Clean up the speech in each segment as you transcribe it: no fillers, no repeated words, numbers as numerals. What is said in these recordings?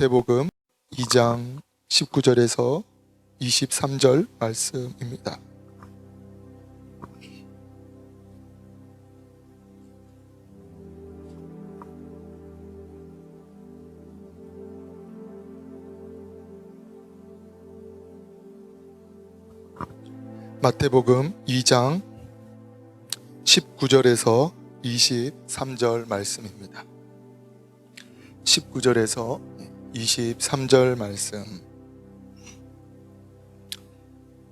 마태복음 2장 19절에서 23절 말씀입니다. 마태복음 2장 19절에서 23절 말씀입니다. 19절에서 23절 말씀.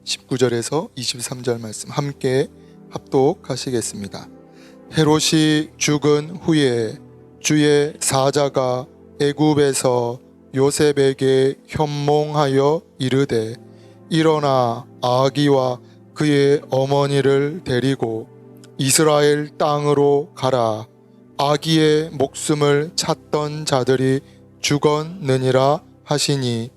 19절에서 23절 말씀 함께 합독하시겠습니다. 헤롯이 죽은 후에 주의 사자가 애굽에서 요셉에게 현몽하여 이르되 일어나 아기와 그의 어머니를 데리고 이스라엘 땅으로 가라. 아기의 목숨을 찾던 자들이 죽었느니라 하시니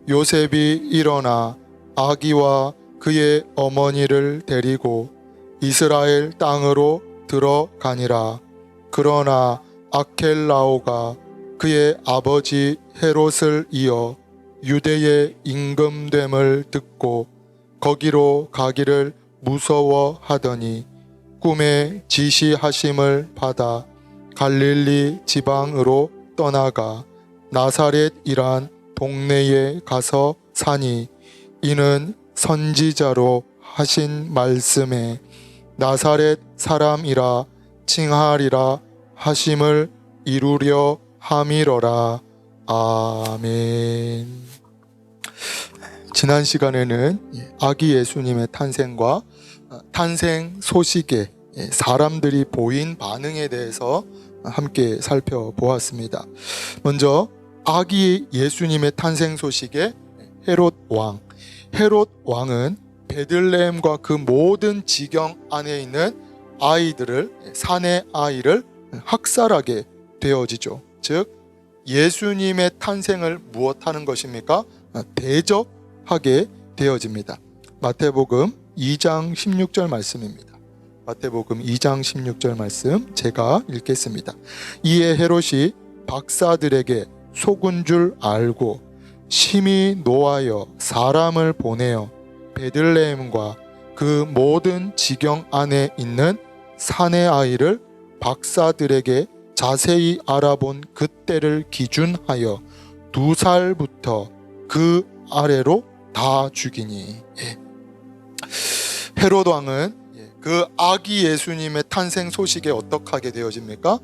요셉이 일어나 아기와 그의 어머니를 데리고 이스라엘 땅으로 들어가니라. 그러나 아켈라오가 그의 아버지 헤롯을 이어 유대의 임금됨을 듣고 거기로 가기를 무서워하더니 꿈에 지시하심을 받아 갈릴리 지방으로 떠나가 나사렛이란 동네에 가서 사니 이는 선지자로 하신 말씀에 나사렛 사람이라 칭하리라 하심을 이루려 함이로라. 아멘. 지난 시간에는 아기 예수님의 탄생과 탄생 소식에 사람들이 보인 반응에 대해서 함께 살펴보았습니다. 먼저 아기 예수님의 탄생 소식에 헤롯 왕은 베들레헴과 그 모든 지경 안에 있는 아이들을, 사내 아이를 학살하게 되어지죠. 즉 예수님의 탄생을 무엇하는 것입니까? 대적하게 되어집니다. 마태복음 2장 16절 말씀입니다. 마태복음 2장 16절 말씀 제가 읽겠습니다. 이에 헤롯이 박사들에게 속은 줄 알고 심히 노하여 사람을 보내어 베들레헴과 그 모든 지경 안에 있는 사내 아이를 박사들에게 자세히 알아본 그때를 기준하여 2살부터 그 아래로 다 죽이니. 헤롯 왕은 그 아기 예수님의 탄생 소식에 어떻게 하게 되어집니까?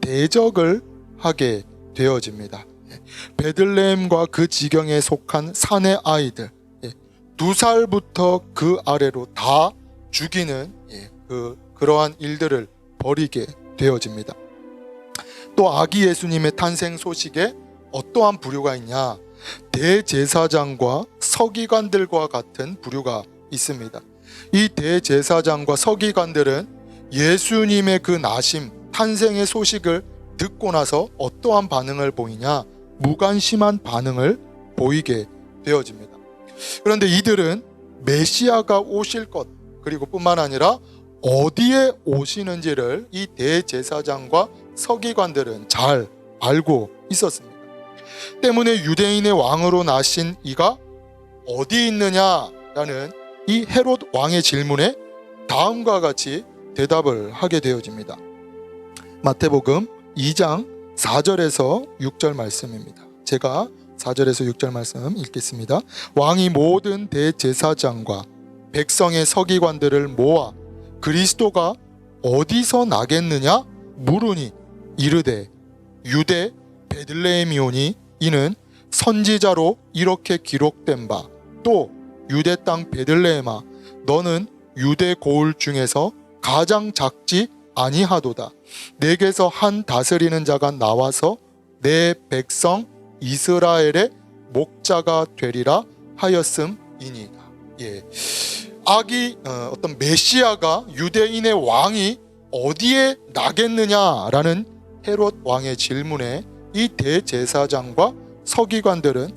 대적을 하게 되어집니다. 베들레헴과 그 지경에 속한 사내 아이들 2살부터 그 아래로 다 죽이는 그러한 일들을 벌이게 되어집니다. 또 아기 예수님의 탄생 소식에 어떠한 부류가 있냐? 대제사장과 서기관들과 같은 부류가 있습니다. 이 대제사장과 서기관들은 예수님의 그 나심, 탄생의 소식을 듣고 나서 어떠한 반응을 보이냐? 무관심한 반응을 보이게 되어집니다. 그런데 이들은 메시아가 오실 것, 그리고 뿐만 아니라 어디에 오시는지를 이 대제사장과 서기관들은 잘 알고 있었습니다. 때문에 유대인의 왕으로 나신 이가 어디 있느냐라는 이 헤롯 왕의 질문에 다음과 같이 대답을 하게 되어집니다. 마태복음 2장 4절에서 6절 말씀입니다. 제가 4절에서 6절 말씀 읽겠습니다. 왕이 모든 대제사장과 백성의 서기관들을 모아 그리스도가 어디서 나겠느냐 물으니 이르되 유대 베들레헴이오니 이는 선지자로 이렇게 기록된 바 또 유대 땅 베들레헴아 너는 유대 고을 중에서 가장 작지 아니하도다. 내게서 한 다스리는 자가 나와서 내 백성 이스라엘의 목자가 되리라 하였음이니이다. 어떤 메시아가 유대인의 왕이 어디에 나겠느냐라는 헤롯 왕의 질문에 이 대제사장과 서기관들은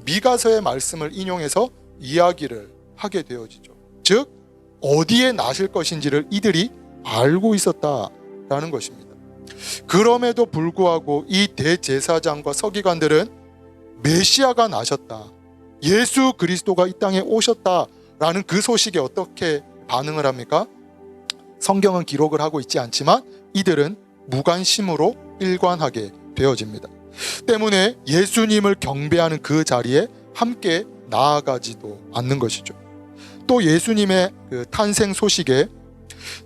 미가서의 말씀을 인용해서 이야기를 하게 되어지죠. 즉 어디에 나실 것인지를 이들이 알고 있었다라는 것입니다. 그럼에도 불구하고 이 대제사장과 서기관들은 메시아가 나셨다, 예수 그리스도가 이 땅에 오셨다라는 그 소식에 어떻게 반응을 합니까? 성경은 기록을 하고 있지 않지만 이들은 무관심으로 일관하게 되어집니다. 때문에 예수님을 경배하는 그 자리에 함께 나아가지도 않는 것이죠. 또 예수님의 그 탄생 소식에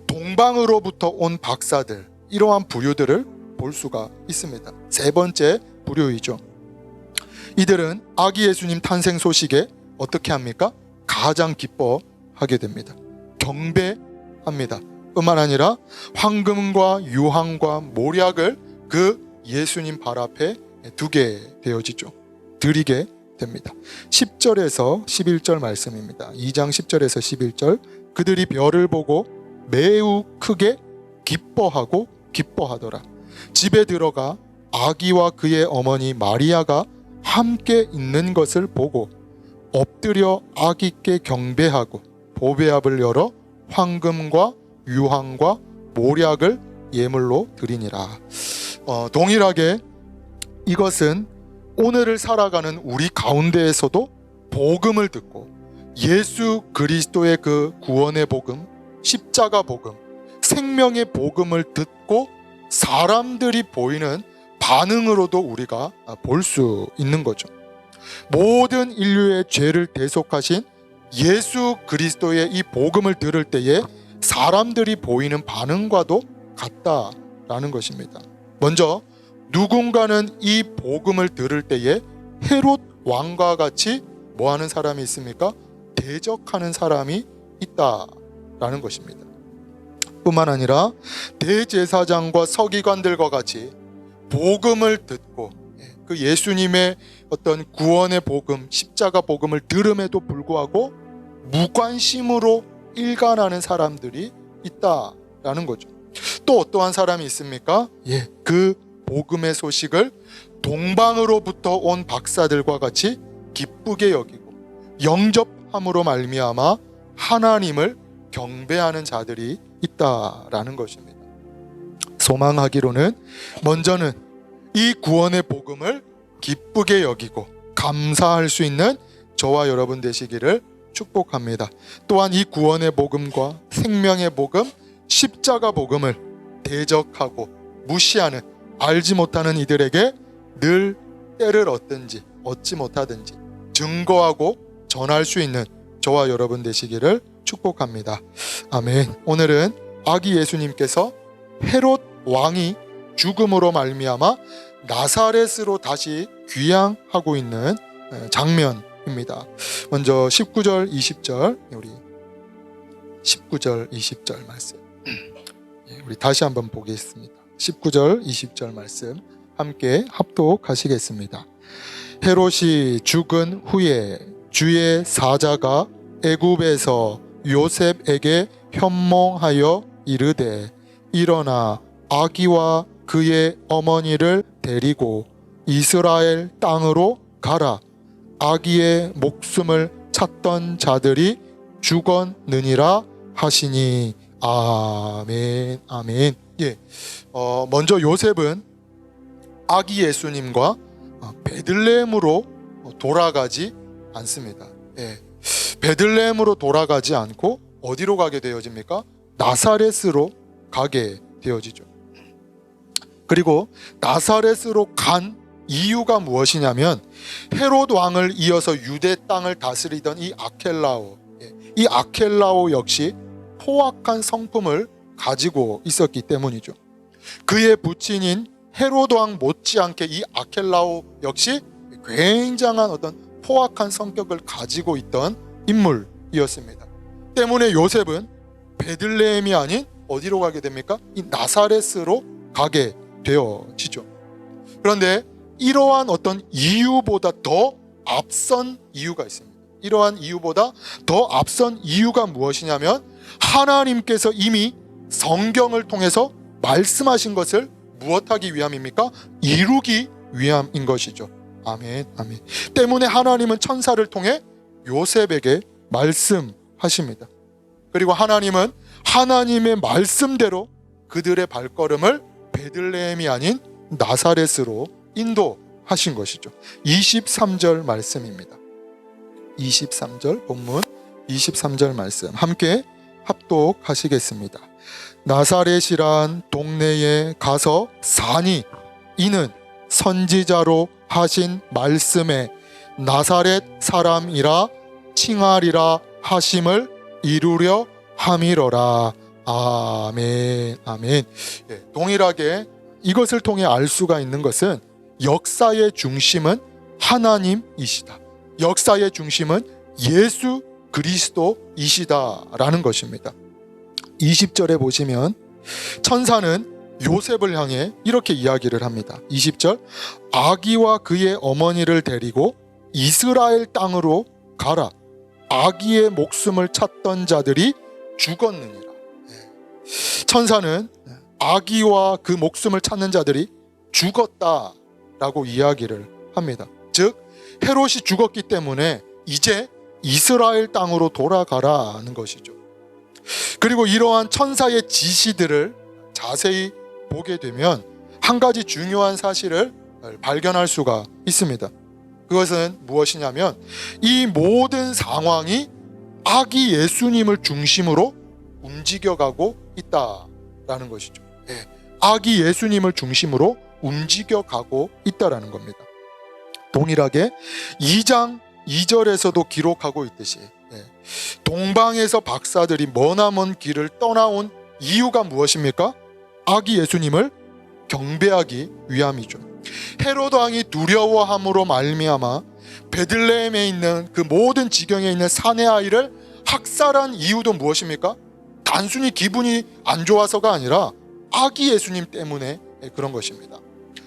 동방으로부터 온 박사들, 이러한 부류들을 볼 수가 있습니다. 세 번째 부류이죠. 이들은 아기 예수님 탄생 소식에 어떻게 합니까? 가장 기뻐하게 됩니다. 경배합니다. 뿐만 아니라 황금과 유황과 모략을 그 예수님 발 앞에 두게 되어지죠. 드리게 됩니다. 10절에서 11절 말씀입니다. 2장 10절에서 11절. 그들이 별을 보고 매우 크게 기뻐하더라. 집에 들어가 아기와 그의 어머니 마리아가 함께 있는 것을 보고 엎드려 아기께 경배하고 보배압을 열어 황금과 유황과 모략을 예물로 드리니라. 동일하게 이것은 오늘을 살아가는 우리 가운데에서도 복음을 듣고 예수 그리스도의 그 구원의 복음, 십자가 복음, 생명의 복음을 듣고 사람들이 보이는 반응으로도 우리가 볼 수 있는 거죠. 모든 인류의 죄를 대속하신 예수 그리스도의 이 복음을 들을 때에 사람들이 보이는 반응과도 같다라는 것입니다. 먼저 누군가는 이 복음을 들을 때에 헤롯 왕과 같이 뭐하는 사람이 있습니까? 대적하는 사람이 있다라는 것입니다. 뿐만 아니라 대제사장과 서기관들과 같이 복음을 듣고 그 예수님의 어떤 구원의 복음, 십자가 복음을 들음에도 불구하고 무관심으로 일관하는 사람들이 있다라는 거죠. 또 어떠한 사람이 있습니까? 그 복음의 소식을 동방으로부터 온 박사들과 같이 기쁘게 여기고 영접함으로 말미암아 하나님을 경배하는 자들이 있다라는 것입니다. 소망하기로는 먼저는 이 구원의 복음을 기쁘게 여기고 감사할 수 있는 저와 여러분 되시기를 축복합니다. 또한 이 구원의 복음과 생명의 복음, 십자가 복음을 대적하고 무시하는, 알지 못하는 이들에게 늘 때를 얻지 못하든지 증거하고 전할 수 있는 저와 여러분 되시기를 축복합니다. 아멘. 오늘은 아기 예수님께서 헤롯 왕이 죽음으로 말미암아 나사렛으로 다시 귀향하고 있는 장면입니다. 먼저 19절 20절 우리 19절 20절 말씀 우리 다시 한번 보겠습니다. 19절 20절 말씀 함께 합독하시겠습니다. 헤롯이 죽은 후에 주의 사자가 애굽에서 요셉에게 현몽하여 이르되 일어나 아기와 그의 어머니를 데리고 이스라엘 땅으로 가라. 아기의 목숨을 찾던 자들이 죽었느니라 하시니. 아멘. 아멘. 먼저 요셉은 아기 예수님과 베들레헴으로 돌아가지 않습니다. 베들레헴으로 돌아가지 않고 어디로 가게 되어집니까? 나사렛으로 가게 되어지죠. 그리고 나사렛으로 간 이유가 무엇이냐면 헤롯 왕을 이어서 유대 땅을 다스리던 이 아켈라오 역시 포악한 성품을 가지고 있었기 때문이죠. 그의 부친인 헤롯 왕 못지않게 이 아켈라오 역시 굉장한 어떤 포악한 성격을 가지고 있던 인물이었습니다. 때문에 요셉은 베들레헴이 아닌 어디로 가게 됩니까? 이 나사렛으로 가게 되어지죠. 그런데 이러한 어떤 이유보다 더 앞선 이유가 있습니다. 이러한 이유보다 더 앞선 이유가 무엇이냐면 하나님께서 이미 성경을 통해서 말씀하신 것을 무엇하기 위함입니까? 이루기 위함인 것이죠. 아멘. 아멘. 때문에 하나님은 천사를 통해 요셉에게 말씀하십니다. 그리고 하나님은 하나님의 말씀대로 그들의 발걸음을 베들레헴이 아닌 나사렛으로 하신 것이죠. 23절 말씀입니다. 23절 본문 23절 말씀 함께 합독하시겠습니다. 나사렛이란 동네에 가서 사니 이는 선지자로 하신 말씀에 나사렛 사람이라 칭하리라 하심을 이루려 함이로라. 아멘. 아멘. 동일하게 이것을 통해 알 수가 있는 것은 역사의 중심은 하나님이시다. 역사의 중심은 예수 그리스도이시다라는 것입니다. 20절에 보시면 천사는 요셉을 향해 이렇게 이야기를 합니다. 20절 아기와 그의 어머니를 데리고 이스라엘 땅으로 가라. 아기의 목숨을 찾던 자들이 죽었느니라. 천사는 아기와 그 목숨을 찾는 자들이 죽었다라고 이야기를 합니다. 즉 헤롯이 죽었기 때문에 이제 이스라엘 땅으로 돌아가라는 것이죠. 그리고 이러한 천사의 지시들을 자세히 보게 되면 한 가지 중요한 사실을 발견할 수가 있습니다. 그것은 무엇이냐면 이 모든 상황이 아기 예수님을 중심으로 움직여가고 있다라는 것이죠. 아기 예수님을 중심으로 움직여가고 있다라는 겁니다. 동일하게 2장 2절에서도 기록하고 있듯이 동방에서 박사들이 머나먼 길을 떠나온 이유가 무엇입니까? 아기 예수님을 경배하기 위함이죠. 헤롯 왕이 두려워함으로 말미암아 베들레헴에 있는 그 모든 지경에 있는 사내 아이를 학살한 이유도 무엇입니까? 단순히 기분이 안 좋아서가 아니라 아기 예수님 때문에 그런 것입니다.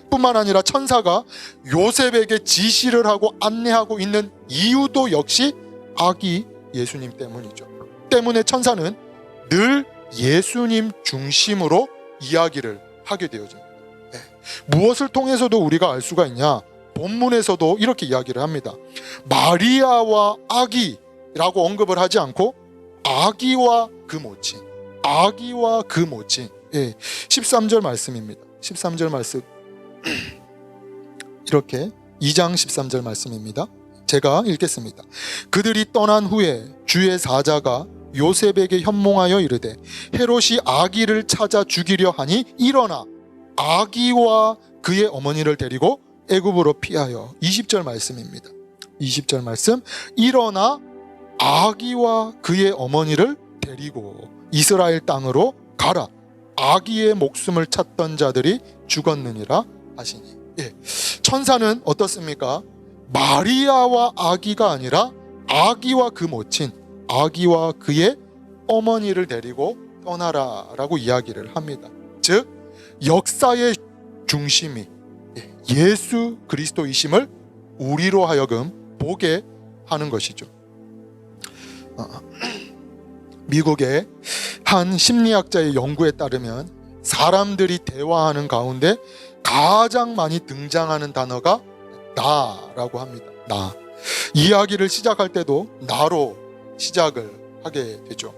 뿐만 아니라 천사가 요셉에게 지시를 하고 안내하고 있는 이유도 역시 아기 예수님 때문이죠. 때문에 천사는 늘 예수님 중심으로 이야기를 하게 되어집니다. 무엇을 통해서도 우리가 알 수가 있냐? 본문에서도 이렇게 이야기를 합니다. 마리아와 아기라고 언급을 하지 않고 아기와 그 모친, 아기와 그 모친. 13절 말씀입니다. 13절 말씀 이렇게 2장 13절 말씀입니다. 제가 읽겠습니다. 그들이 떠난 후에 주의 사자가 요셉에게 현몽하여 이르되 헤롯이 아기를 찾아 죽이려 하니 일어나 아기와 그의 어머니를 데리고 애굽으로 피하여 20절 말씀입니다. 20절 말씀 일어나 아기와 그의 어머니를 데리고 이스라엘 땅으로 가라. 아기의 목숨을 찾던 자들이 죽었느니라 하시니. 천사는 어떻습니까? 마리아와 아기가 아니라 아기와 그 모친, 아기와 그의 어머니를 데리고 떠나라 라고 이야기를 합니다. 즉 역사의 중심이 예수 그리스도이심을 우리로 하여금 보게 하는 것이죠. 미국의 한 심리학자의 연구에 따르면 사람들이 대화하는 가운데 가장 많이 등장하는 단어가 나라고 합니다. 나. 이야기를 시작할 때도 나로 시작을 하게 되죠.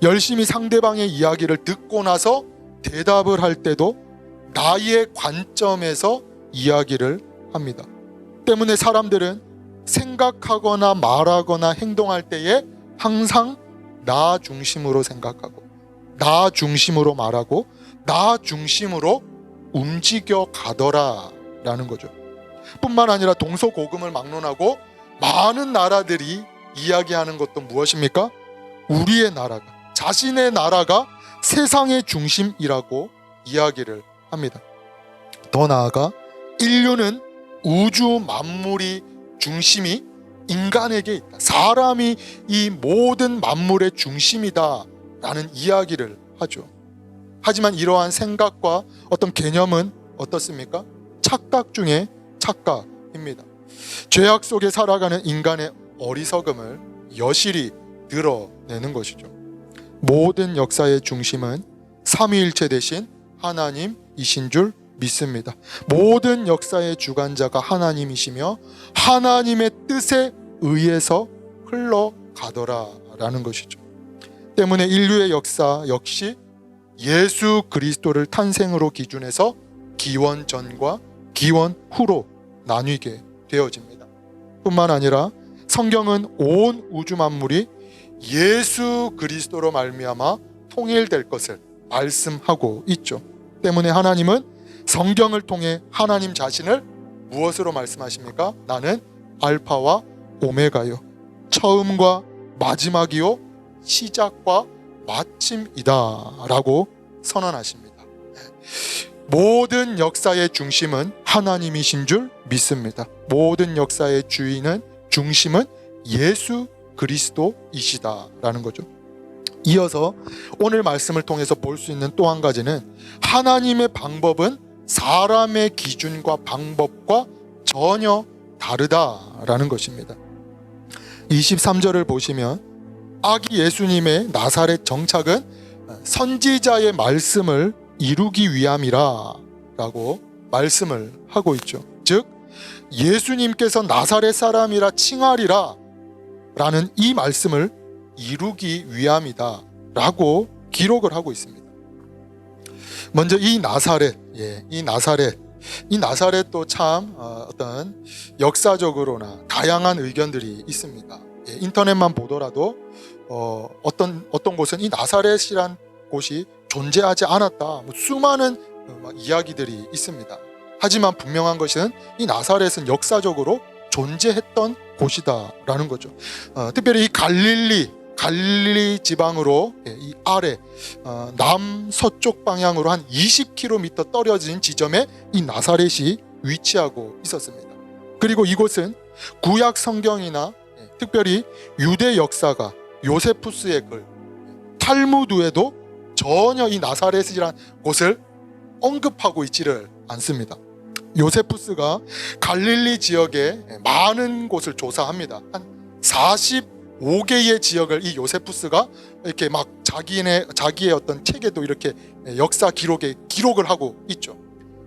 열심히 상대방의 이야기를 듣고 나서 대답을 할 때도 나의 관점에서 이야기를 합니다. 때문에 사람들은 생각하거나 말하거나 행동할 때에 항상 나 중심으로 생각하고 나 중심으로 말하고 나 중심으로 움직여 가더라 라는 거죠. 뿐만 아니라 동서고금을 막론하고 많은 나라들이 이야기하는 것도 무엇입니까? 우리의 나라가, 자신의 나라가 세상의 중심이라고 이야기를 합니다. 더 나아가 인류는 우주 만물이 중심이 인간에게 있다. 사람이 이 모든 만물의 중심이다 라는 이야기를 하죠. 하지만 이러한 생각과 어떤 개념은 어떻습니까? 착각 중에 착각입니다. 죄악 속에 살아가는 인간의 어리석음을 여실히 드러내는 것이죠. 모든 역사의 중심은 삼위일체 되신 하나님이신 줄 믿습니다. 모든 역사의 주관자가 하나님이시며 하나님의 뜻에 의해서 흘러가더라라는 것이죠. 때문에 인류의 역사 역시 예수 그리스도를 탄생으로 기준해서 기원 전과 기원 후로 나뉘게 되어집니다. 뿐만 아니라 성경은 온 우주 만물이 예수 그리스도로 말미암아 통일될 것을 말씀하고 있죠. 때문에 하나님은 성경을 통해 하나님 자신을 무엇으로 말씀하십니까? 나는 알파와 오메가요, 처음과 마지막이요, 시작과 마침이다 라고 선언하십니다. 모든 역사의 중심은 하나님이신 줄 믿습니다. 모든 역사의 중심은 예수 그리스도이시다 라는 거죠. 이어서 오늘 말씀을 통해서 볼 수 있는 또 한 가지는 하나님의 방법은 사람의 기준과 방법과 전혀 다르다라는 것입니다. 23절을 보시면 아기 예수님의 나사렛 정착은 선지자의 말씀을 이루기 위함이라 라고 말씀을 하고 있죠. 즉 예수님께서 나사렛 사람이라 칭하리라 라는 이 말씀을 이루기 위함이다 라고 기록을 하고 있습니다. 먼저 이 나사렛도 참 어떤 역사적으로나 다양한 의견들이 있습니다. 인터넷만 보더라도 어떤 곳은 이 나사렛이란 곳이 존재하지 않았다, 수많은 이야기들이 있습니다. 하지만 분명한 것은 이 나사렛은 역사적으로 존재했던 곳이다 라는 거죠. 특별히 이 갈릴리 지방으로 이 아래 남서쪽 방향으로 한 20km 떨어진 지점에 이 나사렛이 위치하고 있었습니다. 그리고 이곳은 구약 성경이나 특별히 유대 역사가 요세푸스의 글 탈무드에도 전혀 이 나사렛이란 곳을 언급하고 있지를 않습니다. 요세푸스가 갈릴리 지역에 많은 곳을 조사합니다. 한 45개의 지역을 이 요세푸스가 이렇게 막 자기의 어떤 책에도 이렇게 역사 기록에 기록을 하고 있죠.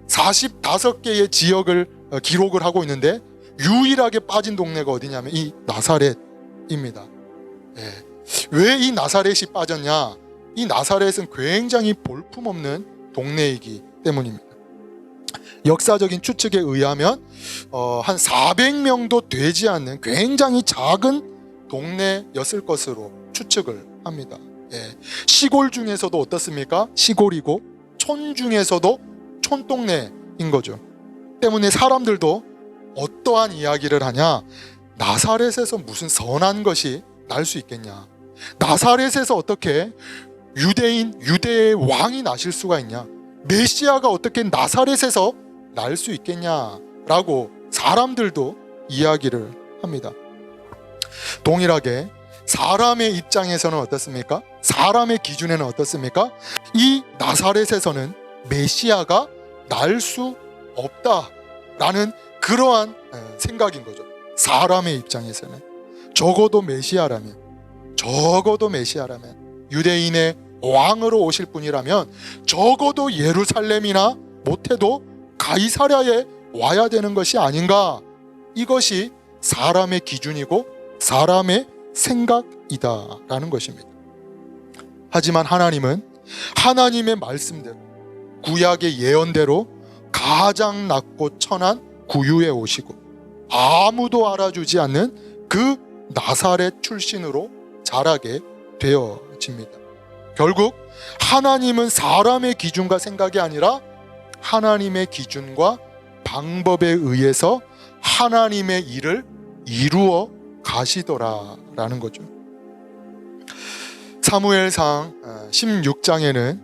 45개의 지역을 기록을 하고 있는데 유일하게 빠진 동네가 어디냐면 이 나사렛입니다. 왜 이 나사렛이 빠졌냐? 이 나사렛은 굉장히 볼품없는 동네이기 때문입니다. 역사적인 추측에 의하면 한 400명도 되지 않는 굉장히 작은 동네였을 것으로 추측을 합니다. 시골 중에서도 어떻습니까? 시골이고 촌 중에서도 촌동네인 거죠. 때문에 사람들도 어떠한 이야기를 하냐? 나사렛에서 무슨 선한 것이 날 수 있겠냐? 나사렛에서 어떻게 유대의 왕이 나실 수가 있냐? 메시아가 어떻게 나사렛에서 날 수 있겠냐라고 사람들도 이야기를 합니다. 동일하게 사람의 입장에서는 어떻습니까? 사람의 기준에는 어떻습니까? 이 나사렛에서는 메시아가 날 수 없다라는 그러한 생각인 거죠. 사람의 입장에서는 적어도 메시아라면 유대인의 왕으로 오실 분이라면 적어도 예루살렘이나 못해도 가이사랴에 와야 되는 것이 아닌가? 이것이 사람의 기준이고 사람의 생각이다라는 것입니다. 하지만 하나님은 하나님의 말씀대로 구약의 예언대로 가장 낮고 천한 구유에 오시고 아무도 알아주지 않는 그 나사렛 출신으로 자라게 되어집니다. 결국 하나님은 사람의 기준과 생각이 아니라 하나님의 기준과 방법에 의해서 하나님의 일을 이루어 가시더라라는 거죠. 사무엘상 16장에는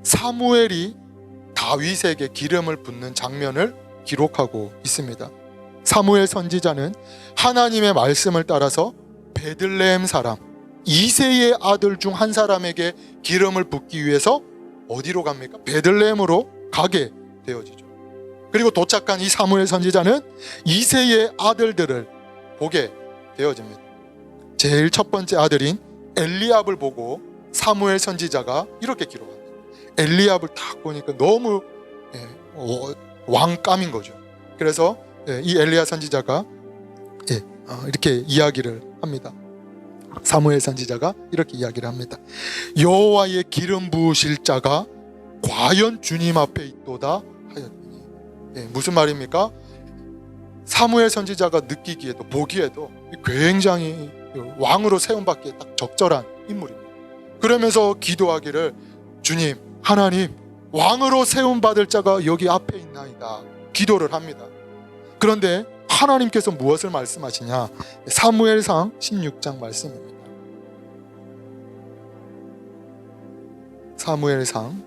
사무엘이 다윗에게 기름을 붓는 장면을 기록하고 있습니다. 사무엘 선지자는 하나님의 말씀을 따라서 베들레헴 사람 이새의 아들 중 한 사람에게 기름을 붓기 위해서 어디로 갑니까? 베들레헴으로 가게 되어지죠. 그리고 도착한 이 사무엘 선지자는 이새의 아들들을 보게 되어집니다. 제일 첫 번째 아들인 엘리압을 보고 사무엘 선지자가 이렇게 기록합니다. 엘리압을 딱 보니까 너무 왕감인 거죠. 그래서 이 엘리야 선지자가 이렇게 이야기를 합니다. 사무엘 선지자가 이렇게 이야기를 합니다. 여호와의 기름 부으실 자가 과연 주님 앞에 있도다 하였더니 무슨 말입니까? 사무엘 선지자가 느끼기에도 보기에도 굉장히 왕으로 세움받기에 딱 적절한 인물입니다. 그러면서 기도하기를 주님, 하나님, 왕으로 세움받을 자가 여기 앞에 있나이다 기도를 합니다. 그런데 하나님께서 무엇을 말씀하시냐? 사무엘상 16장 말씀입니다. 사무엘상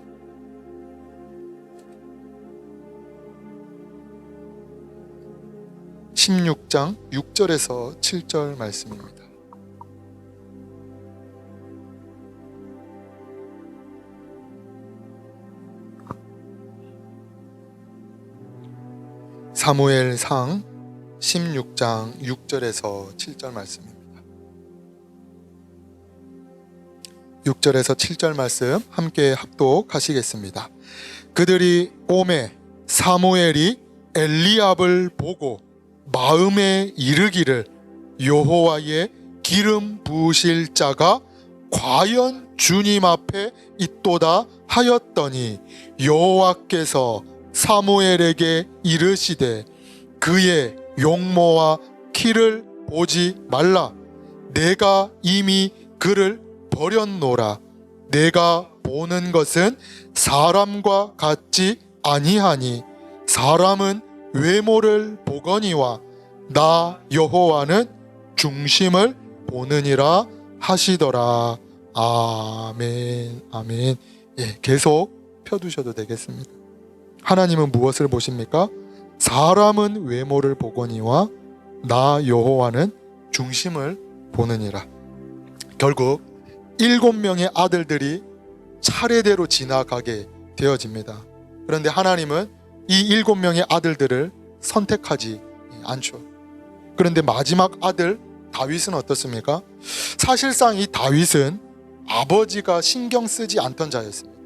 16장 6절에서 7절 말씀입니다. 사무엘상 16장 6절에서 7절 말씀입니다. 6절에서 7절 말씀 함께 합독하시겠습니다. 그들이 오매 사무엘이 엘리압을 보고 마음에 이르기를 여호와의 기름 부으실 자가 과연 주님 앞에 있도다 하였더니 여호와께서 사무엘에게 이르시되 그의 용모와 키를 보지 말라. 내가 이미 그를 버렸노라. 내가 보는 것은 사람과 같지 아니하니 사람은 외모를 보거니와 나 여호와는 중심을 보느니라 하시더라. 아멘. 아멘. 예, 계속 펴두셔도 되겠습니다. 하나님은 무엇을 보십니까? 사람은 외모를 보거니와 나 여호와는 중심을 보느니라. 결국 7명의 아들들이 차례대로 지나가게 되어집니다. 그런데 하나님은 이 7명의 아들들을 선택하지 않죠. 그런데 마지막 아들 다윗은 어떻습니까? 사실상 이 다윗은 아버지가 신경 쓰지 않던 자였습니다.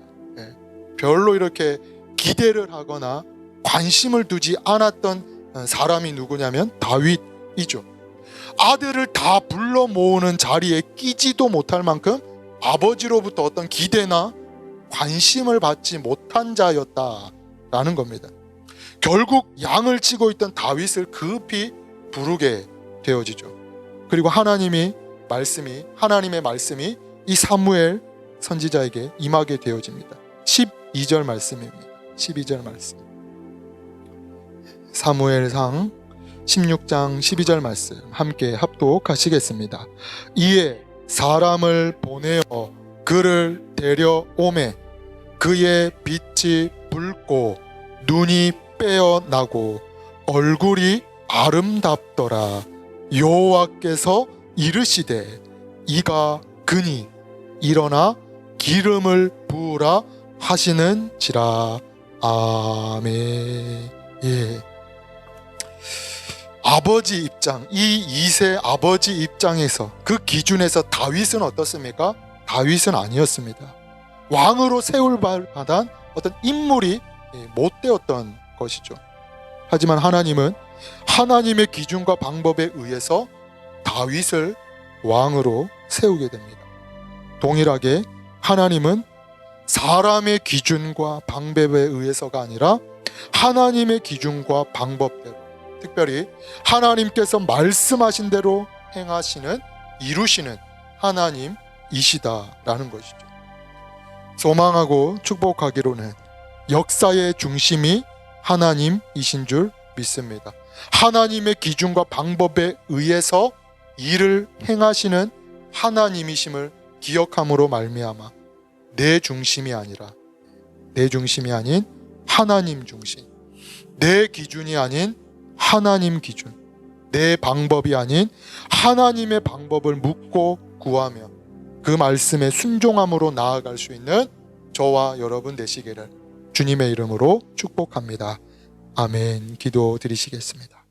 별로 이렇게 기대를 하거나 관심을 두지 않았던 사람이 누구냐면 다윗이죠. 아들을 다 불러 모으는 자리에 끼지도 못할 만큼 아버지로부터 어떤 기대나 관심을 받지 못한 자였다라는 겁니다. 결국 양을 치고 있던 다윗을 급히 부르게 되어지죠. 그리고 하나님의 말씀이 이 사무엘 선지자에게 임하게 되어집니다. 12절 말씀입니다. 12절 말씀. 사무엘상 16장 12절 말씀 함께 합독하시겠습니다. 이에 사람을 보내어 그를 데려오매 그의 빛이 붉고 눈이 빼어나고 얼굴이 아름답더라. 여호와께서 이르시되 이가 그니 일어나 기름을 부으라 하시는지라. 아멘. 예. 아버지 입장, 이 2세 아버지 입장에서 그 기준에서 다윗은 어떻습니까? 다윗은 아니었습니다. 왕으로 세울 만한 어떤 인물이 못 되었던 것이죠. 하지만 하나님은 하나님의 기준과 방법에 의해서 다윗을 왕으로 세우게 됩니다. 동일하게 하나님은 사람의 기준과 방법에 의해서가 아니라 하나님의 기준과 방법대로, 특별히 하나님께서 말씀하신 대로 행하시는, 이루시는 하나님이시다라는 것이죠. 소망하고 축복하기로는 역사의 중심이 하나님이신 줄 믿습니다. 하나님의 기준과 방법에 의해서 일을 행하시는 하나님이심을 기억함으로 말미암아 내 중심이 아니라, 내 중심이 아닌 하나님 중심, 내 기준이 아닌 하나님 기준, 내 방법이 아닌 하나님의 방법을 묻고 구하며 그 말씀에 순종함으로 나아갈 수 있는 저와 여러분 되시기를 주님의 이름으로 축복합니다. 아멘. 기도 드리시겠습니다.